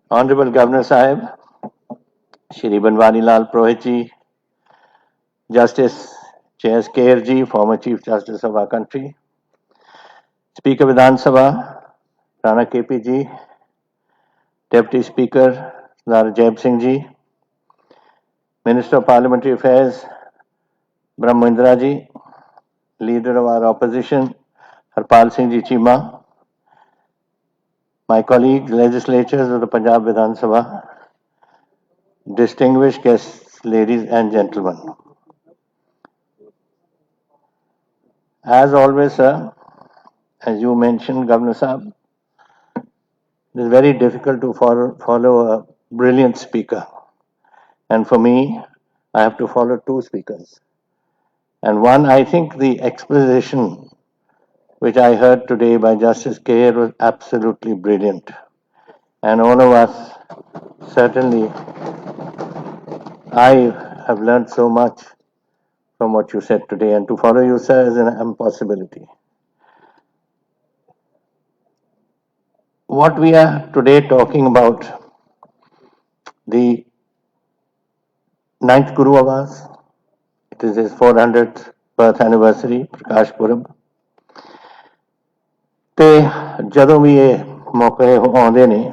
Honorable Governor Sahib, Shri Banwani Lal Purohit ji, Justice J.S. Kair ji, former Chief Justice of our country, Speaker Vidhan Sabha, Rana KP ji, Deputy Speaker Sardar Jayab Singh ji, Minister of Parliamentary Affairs Brahmendra ji, Leader of our opposition Harpal Singh ji Chima, my colleagues, legislators of the Punjab Vidhan Sabha, distinguished guests, ladies and gentlemen. As always, sir, as you mentioned, Governor Sahib, it is very difficult to follow a brilliant speaker. And for me, I have to follow two speakers. And one, I think the exposition which I heard today by Justice Kair was absolutely brilliant. And all of us, certainly, I have learned so much from what you said today. And to follow you, sir, is an impossibility. What we are today talking about, the ninth Guru of ours, it is his 400th birth anniversary, Prakash Purab. ਤੇ ਜਦੋਂ ਵੀ ਇਹ ਮੌਕੇ ਆਉਂਦੇ ਨੇ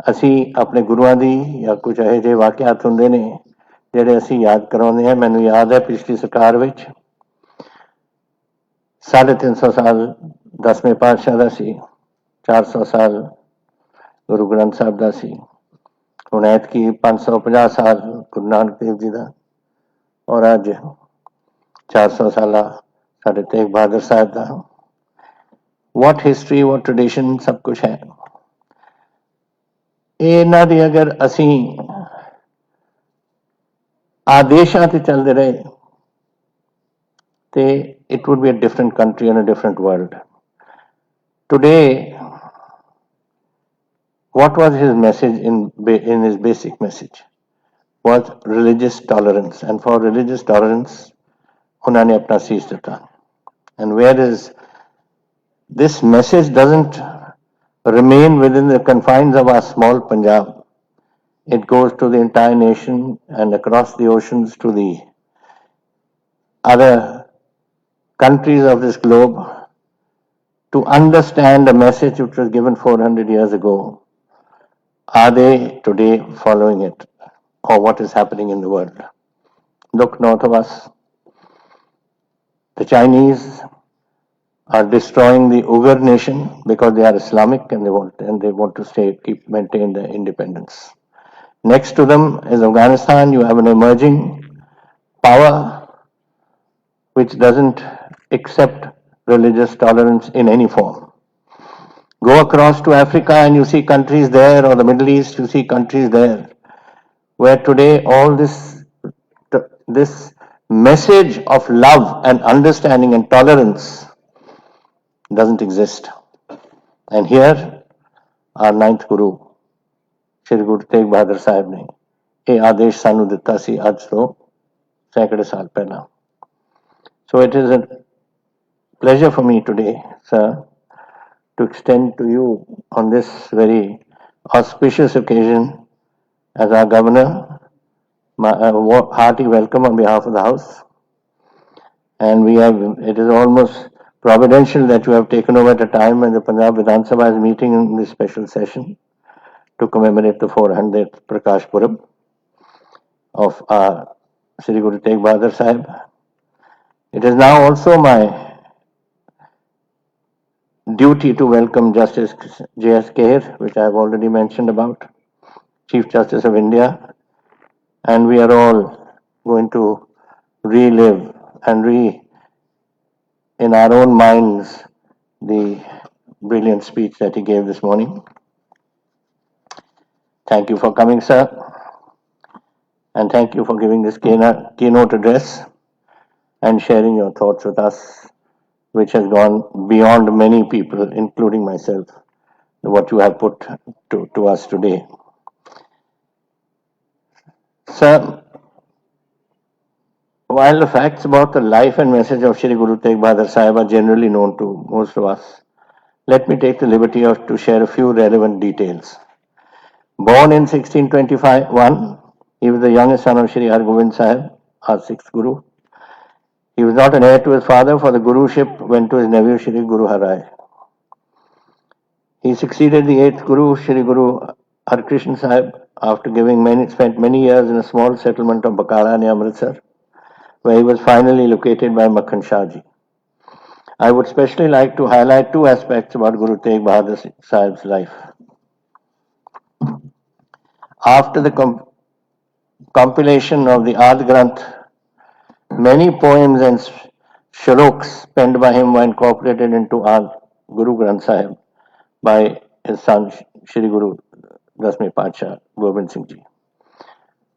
ਅਸੀਂ ਆਪਣੇ ਗੁਰੂਆਂ ਦੀ ਜਾਂ ਕੁਝ ਇਹੋ ਜਿਹੇ ਵਾਕਿਆਤ ਹੁੰਦੇ ਨੇ ਜਿਹੜੇ ਅਸੀਂ ਯਾਦ ਕਰਾਉਂਦੇ ਹਾਂ। ਮੈਨੂੰ ਯਾਦ ਹੈ ਪਿਛਲੀ ਸਰਕਾਰ ਵਿੱਚ 350 ਸਾਲ 10ਵੇਂ ਪਾਤਸ਼ਾਹ ਦਾ ਸੀ, 400 ਸਾਲ ਗੁਰੂ ਗ੍ਰੰਥ ਸਾਹਿਬ ਦਾ ਸੀ, ਹੁਣ ਐਤਕੀ 550 ਸਾਲ ਗੁਰੂ ਨਾਨਕ ਦੇਵ ਜੀ ਦਾ, ਔਰ ਅੱਜ 400 ਸਾਲਾ ਸਾਡੇ ਤੇਗ ਬਹਾਦਰ ਸਾਹਿਬ ਦਾ। what history, what tradition, सब कुछ है। ਇਹਨਾਂ ਦੀ ਅਗਰ ਅਸੀਂ ਆਦੇਸ਼ਾਂ ਤੇ ਚੱਲਦੇ ਰਹੇ ਤੇ it would be a different country and a different world. Today, what was his message in his basic message was religious tolerance, and for religious tolerance ਉਹਨਾਂ ਨੇ ਆਪਣਾ ਸੀਸ ਦਿੱਤਾ। And where is this message doesn't remain within the confines of our small Punjab. It goes to the entire nation and across the oceans to the other countries of this globe to understand a message which was given 400 years ago. Are they today following it, or what is happening in the world? Look north of us. The Chinese are destroying the Uyghur nation because they are Islamic and they want to maintain their independence. Next to them is Afghanistan. You have an emerging power which doesn't accept religious tolerance in any form. Go across to Africa and you see countries there, or the Middle East, you see countries there, where today all this message of love and understanding and tolerance doesn't exist. And here, our ninth Guru, Shri Guru Tegh Bahadur Sahib ne ਇਹ ਆਦੇਸ਼ ਸਾਨੂੰ ਦਿੱਤਾ ਸੀ ਅੱਜ ਤੋਂ ਸੈਂਕੜੇ ਸਾਲ ਪਹਿਲਾਂ। So it is a pleasure for me today, sir, to extend to you on this very auspicious occasion as our governor my hearty welcome on behalf of the House. And it is almost providential that you have taken over at a time when the Punjab Vidhan Sabha is meeting in this special session to commemorate the 400th Prakash Purab of our Shri Guru Tegh Bahadur Sahib. It is now also my duty to welcome Justice J.S. Kair, which I have already mentioned about, Chief Justice of India, and we are all going to relive and in our own minds the brilliant speech that he gave this morning. Thank you for coming, sir, and thank you for giving this keynote address and sharing your thoughts with us, which has gone beyond many people, including myself, what you have put to us today. Sir, while the facts about the life and message of Shri Guru Tegh Bahadur Sahib are generally known to most of us, let me take the liberty to share a few relevant details. Born in 1621, he was the youngest son of Shri Hargobind Sahib, our sixth Guru. He was not an heir to his father, for the Guruship went to his nephew Shri Guru Harai. He succeeded the eighth Guru, Shri Guru Harkrishna Sahib, after spent many years in a small settlement of Bakala near Amritsar, where he was finally located by Makhan Shah Ji. I would especially like to highlight two aspects about Guru Tegh Bahadur Sahib's life. After the compilation of the Adi Granth, many poems and shaloks penned by him were incorporated into our Guru Granth Sahib by his son Shri Guru Dasmi Pacha Gobind Singh Ji.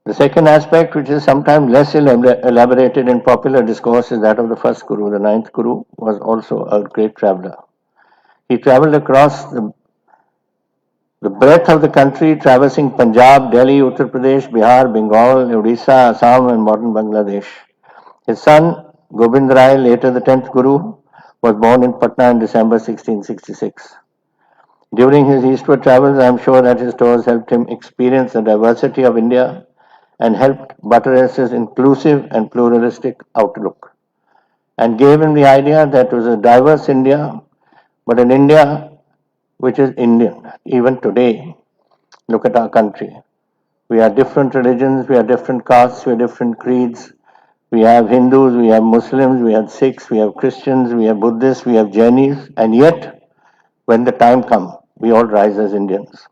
The second aspect, which is sometimes less elaborated in popular discourse, is that of the first Guru. The ninth Guru was also a great traveler. He traveled across the breadth of the country, traversing Punjab, Delhi, Uttar Pradesh, Bihar, Bengal, Odisha, Assam, and modern Bangladesh. His son, Gobind Rai, later the 10th Guru, was born in Patna in December 1666. During his eastward travels, I am sure that his tours helped him experience the diversity of India and helped buttress his inclusive and pluralistic outlook, and gave him the idea that it was a diverse India, but an India which is Indian. Even today, look at our country. We are different religions, we are different castes, we are different creeds. We have Hindus, we have Muslims, we have Sikhs, we have Christians, we have Buddhists, we have Jainis, and yet, when the time comes, we all rise as Indians.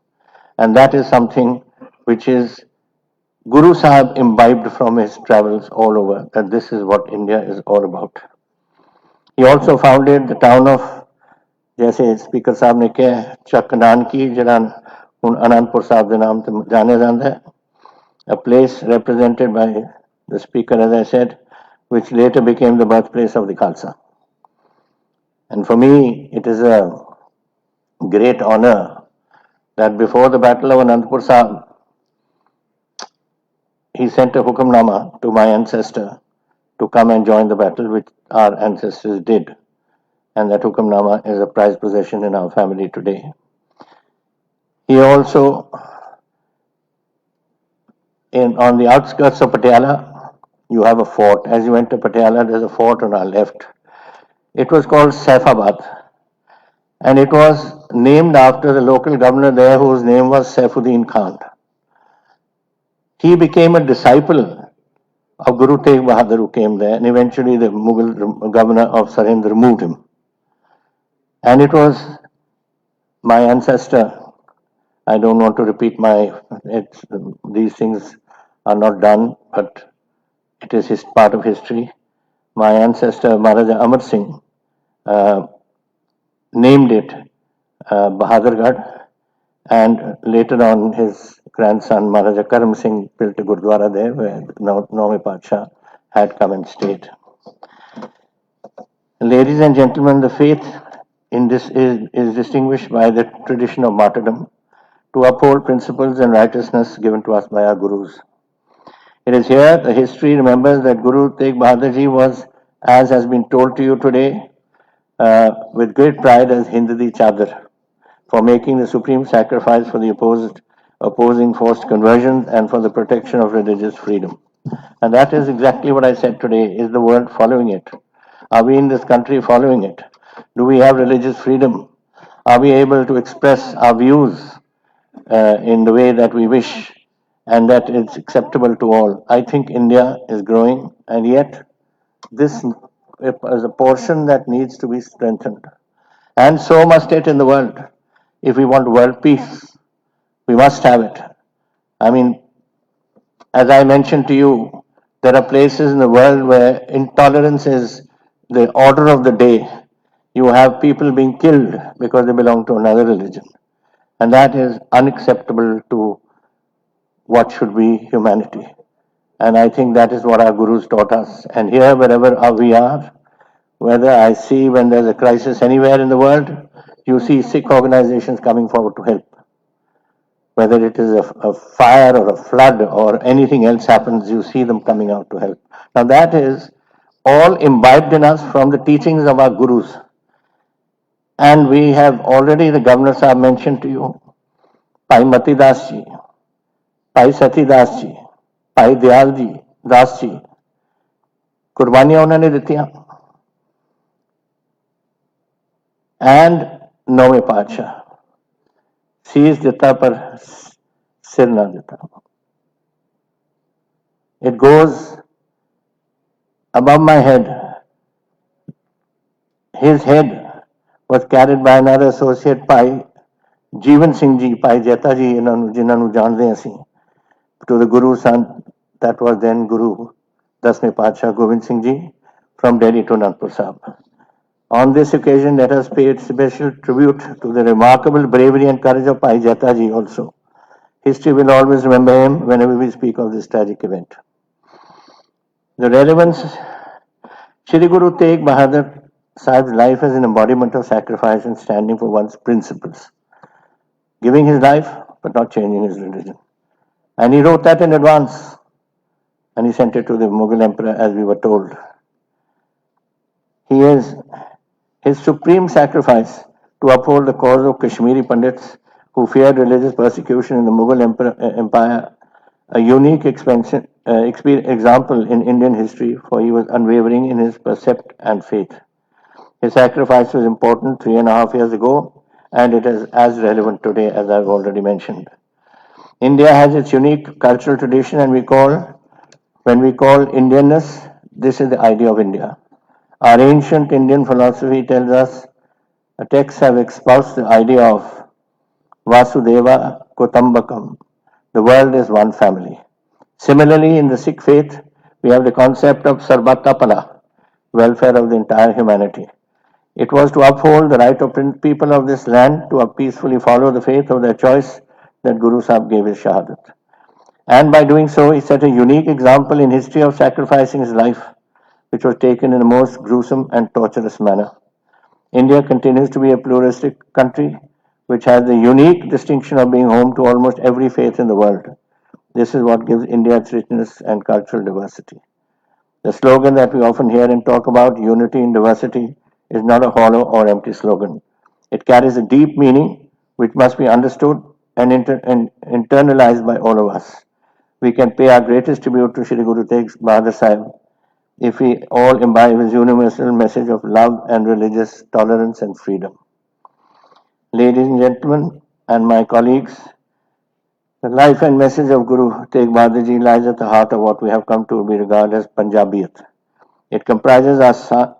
And that is something which is Guru Sahib imbibed from his travels all over, that this is what India is all about. He also founded the town of, जैसे speaker साहब ने कहा, चकनान की जिहड़ा हुण आनंदपुर साहब के नाम से जाने जाता है, a place represented by the speaker, as I said, which later became the birthplace of the Khalsa. And for me, it is a great honor that before the Battle of Anandpur Sahib, he sent a hukamnama to my ancestor to come and join the battle, which our ancestors did. And that hukamnama is a prized possession in our family today. He also, on the outskirts of Patiala, you have a fort. As you enter Patiala, there's a fort on our left. It was called Saifabad, and it was named after the local governor there, whose name was Saifuddin Khan. He became a disciple of Guru Tegh Bahadur, who came there, and eventually the Mughal governor of Sirhind removed him. And it was my ancestor. I don't want to repeat these things are not done, but it is part of history. My ancestor, Maharaja Amrinder Singh, named it Bahadur Ghar, and later on his grandson Maharaja Karam Singh built a Gurdwara there where Naumi Padsha had come and stayed. Ladies and gentlemen, the faith in this is distinguished by the tradition of martyrdom to uphold principles and righteousness given to us by our Gurus. It is here the history remembers that Guru Tegh Bahadur Ji was, as has been told to you today, with great pride as Hindadi Chadar, for making the supreme sacrifice for the opposing forced conversion and for the protection of religious freedom. And that is exactly what I said today. Is the world following it? Are we in this country following it? Do we have religious freedom? Are we able to express our views in the way that we wish and that is acceptable to all? I think India is growing, and yet this is a portion that needs to be strengthened. And so must it in the world. If we want world peace, we must have it. I mean, as I mentioned to you, there are places in the world where intolerance is the order of the day. You have people being killed because they belong to another religion. And that is unacceptable to what should be humanity. And I think that is what our gurus taught us. And here, wherever we are, whether I see when there's a crisis anywhere in the world, you see Sikh organizations coming forward to help. Whether it is a fire or a flood or anything else happens, you see them coming out to help. Now that is all imbibed in us from the teachings of our gurus. And we have already, the governor Sahib mentioned to you, Bhai Mati Das ji, ਭਾਈ ਸਤੀ ਦਾਸ ਜੀ, ਭਾਈ ਦਿਆਲ ਜੀ ਦਾਸ ਜੀ, ਕੁਰਬਾਨੀਆਂ ਉਹਨਾਂ ਨੇ ਦਿੱਤੀਆਂ। And ਨੌਵੇਂ ਪਾਤਸ਼ਾਹ, ਸੀਸ ਦਿੱਤਾ ਪਰ ਸਿਰ ਨਾ ਦਿੱਤਾ। It goes above my head. His head was carried by another associate, Bhai Jeevan Singh ji, Bhai Jeta ji, ਜਿਨ੍ਹਾਂ ਨੂੰ ਜਾਣਦੇ ਅਸੀਂ, to the Guru son, that was then Guru, Dasਵੇਂ Paatshah Gobind Singh ji, from Delhi to Anandpur Sahib. On this occasion, let us pay special tribute to the remarkable bravery and courage of Bhai Jeta ji also. History will always remember him whenever we speak of this tragic event. The relevance, Shri Guru Tegh Bahadur Sahib's life as an embodiment of sacrifice and standing for one's principles, giving his life but not changing his religion. And he wrote that in advance, and he sent it to the Mughal emperor, as we were told. His supreme sacrifice to uphold the cause of Kashmiri Pandits who feared religious persecution in the Mughal Empire, a unique example in Indian history, for he was unwavering in his percept and faith. His sacrifice was important 3.5 years ago, and it is as relevant today as I've already mentioned. India has its unique cultural tradition, and when we call Indianness, this is the idea of India. Our ancient Indian philosophy tells us, texts have espoused the idea of Vasudeva Kutambakam. The world is one family. Similarly, in the Sikh faith, we have the concept of Sarvatapala, welfare of the entire humanity. It was to uphold the right of people of this land to peacefully follow the faith of their choice that Guru Sahib gave his Shahadat. And by doing so, he set a unique example in history of sacrificing his life, which was taken in a most gruesome and torturous manner. India continues to be a pluralistic country which has the unique distinction of being home to almost every faith in the world. This is what gives India its richness and cultural diversity. The slogan that we often hear and talk about, unity in diversity, is not a hollow or empty slogan. It carries a deep meaning which must be understood and internalized by all of us. We can pay our greatest tribute to Shri Guru Tegh Bahadur Sahib if we all imbibe his universal message of love and religious tolerance and freedom. Ladies and gentlemen, and my colleagues, the life and message of Guru Tegh Bahadur Ji lies at the heart of what we have come to be regarded as Punjabiyat. It comprises our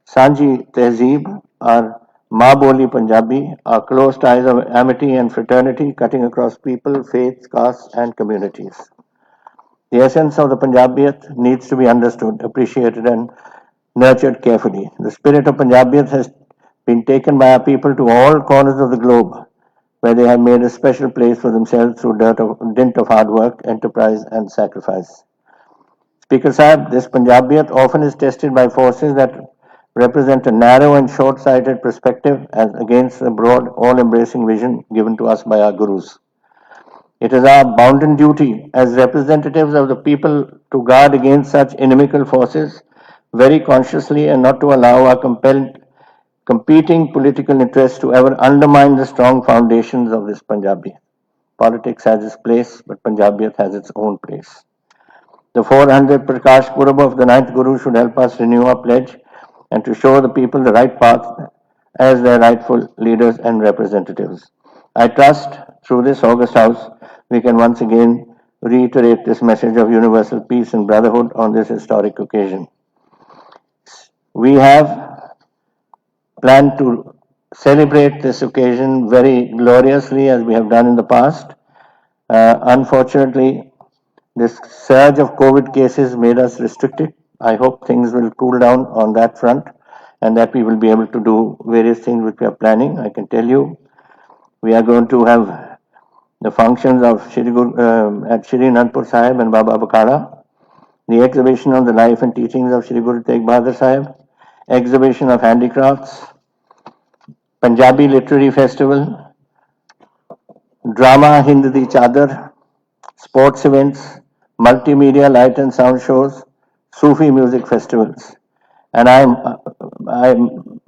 Sanji Tehzeeb, our Ma Boli Punjabi, our close ties of amity and fraternity cutting across people, faiths, castes, and communities. The essence of the Punjabiyat needs to be understood, appreciated, and nurtured carefully. The spirit of Punjabiyat has been taken by our people to all corners of the globe, where they have made a special place for themselves through dint of hard work, enterprise, and sacrifice. Speaker Sahib, this Punjabiyat often is tested by forces that represent a narrow and short-sighted perspective as against the broad, all-embracing vision given to us by our gurus. It is our bounden duty as representatives of the people to guard against such inimical forces very consciously and not to allow our competing political interests to ever undermine the strong foundations of this Punjabi. Politics has its place, but Punjabiyat has its own place. The 400th Prakash Purab of the 9th Guru should help us renew our pledge and to show the people the right path as their rightful leaders and representatives. I trust through this August House we can once again reiterate this message of universal peace and brotherhood on this historic occasion. We have planned to celebrate this occasion very gloriously as we have done in the past. Unfortunately, this surge of COVID cases made us restricted. I hope things will cool down on that front and that we will be able to do various things which we are planning. I can tell you we are going to have the functions of at Shri Anandpur Sahib and Baba Bakala, the exhibition of the life and teachings of Shri Guru Tegh Bahadur Sahib, exhibition of handicrafts, Punjabi Literary Festival, drama Hind Di Chadar, sports events, multimedia light and sound shows, Sufi music festivals. And I'm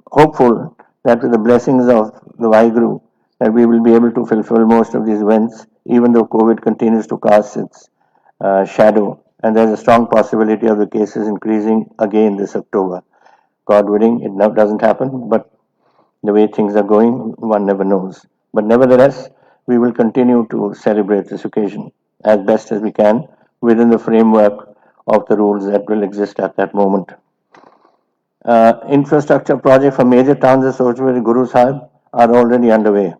hopeful that with the blessings of the Vaheguru, that we will be able to fulfill most of these events, even though COVID continues to cast its shadow, and there's a strong possibility of the cases increasing again this October. God willing, it now doesn't happen, but the way things are going, one never knows. But nevertheless, we will continue to celebrate this occasion as best as we can within the framework of the rules that will exist at that moment. Infrastructure projects for major towns associated with Guru Sahib are already underway.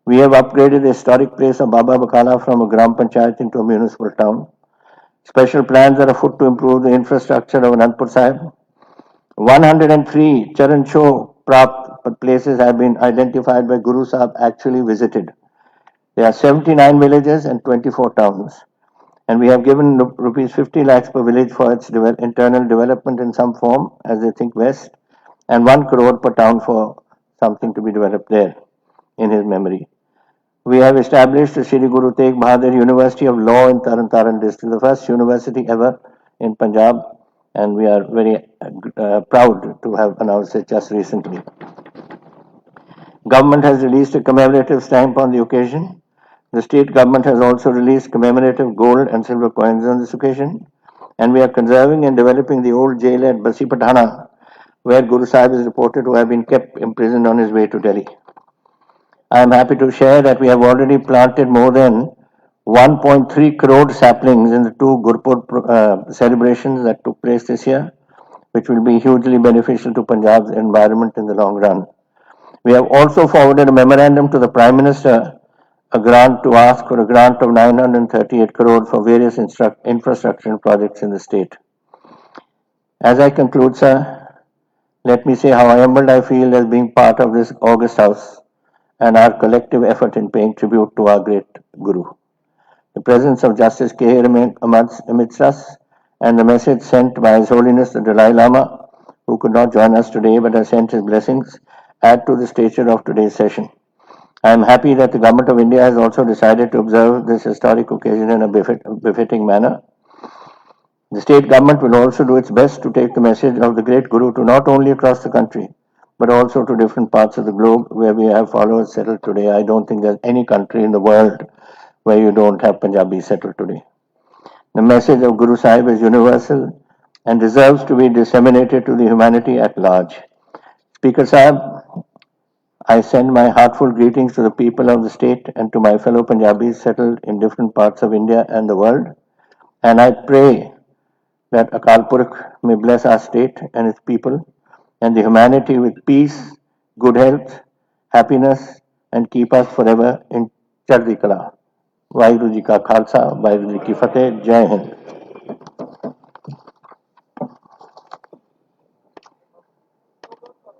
We have upgraded the historic place of Baba Bakala from a Gram Panchayat into a municipal town. Special plans are afoot to improve the infrastructure of Anandpur Sahib. 103 Charan Show Prapt places have been identified by Guru Sahib actually visited. There are 79 villages and 24 towns. And we have given rupees 50 lakhs per village for its internal development in some form as they think best, and 1 crore per town for something to be developed there in his memory. We have established the Shri Guru Tegh Bahadur University of Law in Taran district, the first university ever in Punjab, and we are very proud to have announced it just recently. Government has released a commemorative stamp on the occasion. The state government has also released commemorative gold and silver coins on this occasion, and we are conserving and developing the old jail at Basipatana, where Guru Sahib is reported to have been kept imprisoned on his way to Delhi. I am happy to share that we have already planted more than 1.3 crore saplings in the two Gurpurab celebrations that took place this year, which will be hugely beneficial to Punjab's environment in the long run. We have also forwarded a memorandum to the Prime Minister, a grant to ask for a grant of 938 crore for various infrastructure projects in the state. As I conclude, sir, let me say how humbled I feel as being part of this august house and our collective effort in paying tribute to our great Guru. The presence of Justice K. remained amidst us, and the message sent by His Holiness the Dalai Lama, who could not join us today but has sent his blessings, add to the stature of today's session. I am happy that the Government of India has also decided to observe this historic occasion in a befitting manner. The state government will also do its best to take the message of the great Guru to not only across the country, but also to different parts of the globe where we have followers settled today. I don't think there's any country in the world where you don't have Punjabis settled today. The message of Guru Sahib is universal and deserves to be disseminated to the humanity at large. Speaker Sahib, I send my heartfelt greetings to the people of the state and to my fellow Punjabis settled in different parts of India and the world. And I pray that Akal Purakh may bless our state and its people and the humanity with peace, good health, happiness, and keep us forever in Chardi Kala. Vaheguru Ji Ka Khalsa, Vaheguru Ji Ki Fateh, Jai Hind.